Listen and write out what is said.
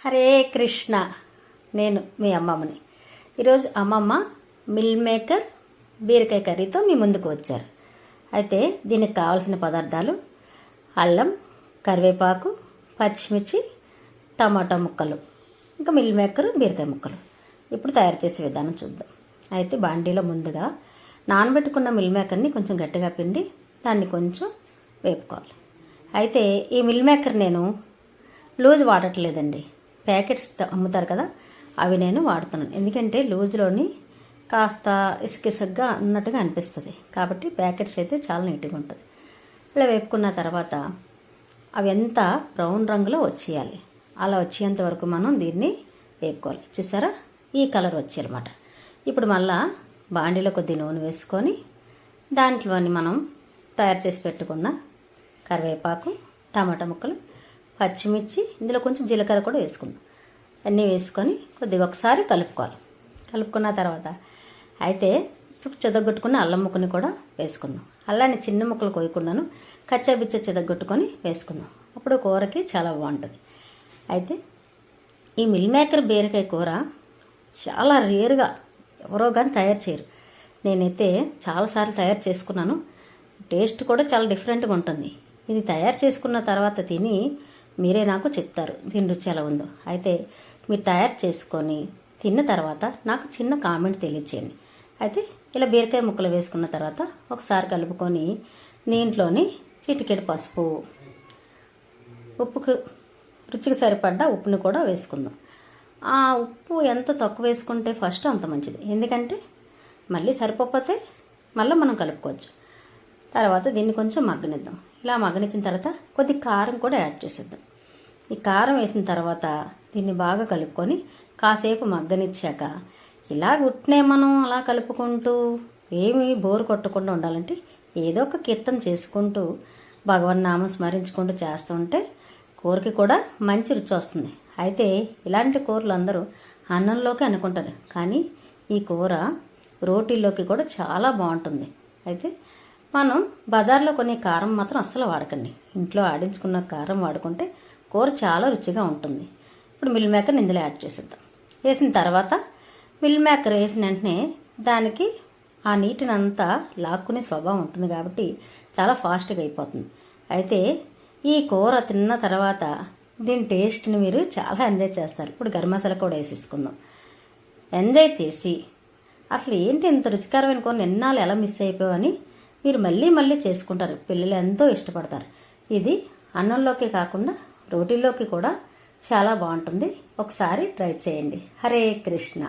హరే కృష్ణ. నేను మీ అమ్మమ్మని. ఈరోజు అమ్మమ్మ మిల్ మేకర్ బీరకాయ కర్రీతో మీ ముందుకు వచ్చారు. అయితే దీనికి కావాల్సిన పదార్థాలు అల్లం, కరివేపాకు, పచ్చిమిర్చి, టమాటా ముక్కలు, ఇంకా మిల్ మేకర్ బీరకాయ ముక్కలు. ఇప్పుడు తయారు చేసే విధానం చూద్దాం. అయితే బాండీలో ముందుగా నానబెట్టుకున్న మిల్ మేకర్ని కొంచెం గట్టిగా పిండి దాన్ని కొంచెం వేపుకోవాలి. అయితే ఈ మిల్ మేకర్ నేను లూజ్ వాడట్లేదండి, ప్యాకెట్స్ అమ్ముతారు కదా అవి నేను వాడుతున్నాను. ఎందుకంటే లూజ్లోని కాస్త ఇసుకిసుగ్గా అన్నట్టుగా అనిపిస్తుంది, కాబట్టి ప్యాకెట్స్ అయితే చాలా నీట్గా ఉంటుంది. ఇలా వేపుకున్న తర్వాత అవి ఎంత బ్రౌన్ రంగులో వచ్చేయాలి, అలా వచ్చేంత వరకు మనం దీన్ని వేపుకోవాలి. చూసారా, ఈ కలర్ వచ్చేయాలన్నమాట. ఇప్పుడు మళ్ళా బాండీలో కొద్ది నూనె వేసుకొని దాంట్లోని మనం తయారు చేసి పెట్టుకున్న కరివేపాకు, టమాటా ముక్కలు, పచ్చిమిర్చి, ఇందులో కొంచెం జీలకర్ర కూడా వేసుకుందాం. అన్నీ వేసుకొని కొద్దిగా ఒకసారి కలుపుకోవాలి. కలుపుకున్న తర్వాత అయితే ఇప్పుడు చెదగొట్టుకున్న అల్లం ముక్కని కూడా వేసుకుందాం. అల్లాన్ని చిన్న ముక్కలు కోయకుండాను కచ్చాబిచ్చ చెదగొట్టుకొని వేసుకుందాం. అప్పుడు కూరకి చాలా బాగుంటుంది. అయితే ఈ మిల్ మేకర్ బీరకాయ కూర చాలా రేరుగా ఎవరో కానీ తయారు చేయరు. నేనైతే చాలాసార్లు తయారు చేసుకున్నాను. టేస్ట్ కూడా చాలా డిఫరెంట్గా ఉంటుంది. ఇది తయారు చేసుకున్న తర్వాత తిని మీరే నాకు చెప్తారు దీని రుచి ఎలా ఉందో. అయితే మీరు తయారు చేసుకొని తిన్న తర్వాత నాకు చిన్న కామెంట్ తెలియచేయండి. అయితే ఇలా బీరకాయ ముక్కలు వేసుకున్న తర్వాత ఒకసారి కలుపుకొని దీంట్లోని చిటికెడు పసుపు, ఉప్పుకు రుచికి సరిపడ్డ ఉప్పుని కూడా వేసుకుందాం. ఆ ఉప్పు ఎంత తక్కువ వేసుకుంటే ఫస్ట్ అంత మంచిది, ఎందుకంటే మళ్ళీ సరిపోతే మళ్ళీ మనం కలుపుకోవచ్చు. తర్వాత దీన్ని కొంచెం మగ్గనిద్దాం. ఇలా మగ్గనిచ్చిన తర్వాత కొద్ది కారం కూడా యాడ్ చేసేద్దాం. ఈ కారం వేసిన తర్వాత దీన్ని బాగా కలుపుకొని కాసేపు మగ్గనిచ్చాక ఇలా ఉట్నే మనం అలా కలుపుకుంటూ ఏమీ బోరు కొట్టకుండా ఉండాలంటే ఏదో ఒక కీర్తన చేసుకుంటూ భగవన్నామం స్మరించుకుంటూ చేస్తూ ఉంటే కూరకి కూడా మంచి రుచి వస్తుంది. అయితే ఇలాంటి కూరలు అందరూ అన్నంలోకి అనుకుంటారు, కానీ ఈ కూర రోటీలోకి కూడా చాలా బాగుంటుంది. అయితే మనం బజార్లో కొనే కారం మాత్రం అస్సలు వాడకండి, ఇంట్లో ఆడించుకున్న కారం వాడుకుంటే కూర చాలా రుచిగా ఉంటుంది. ఇప్పుడు మిల్ మేకర్ని ఇందులో యాడ్ చేసేద్దాం. వేసిన తర్వాత మిల్ మేకర్ వేసిన వెంటనే దానికి ఆ నీటిని అంతా లాక్కునే స్వభావం ఉంటుంది, కాబట్టి చాలా ఫాస్ట్గా అయిపోతుంది. అయితే ఈ కూర తిన్న తర్వాత దీని టేస్ట్ని మీరు చాలా ఎంజాయ్ చేస్తారు. ఇప్పుడు గరం మసాలా కూడా వేసేసుకుందాం. ఎంజాయ్ చేసి అసలు ఏంటి ఇంత రుచికరమైన కూర ఎన్నాళ్ళు ఎలా మిస్ అయిపోవని మీరు మళ్ళీ మళ్ళీ చేసుకుంటారు. పిల్లలు ఎంతో ఇష్టపడతారు. ఇది అన్నంలోకి కాకుండా రోటీలోకి కూడా చాలా బాగుంటుంది. ఒకసారి ట్రై చేయండి. హరే కృష్ణ.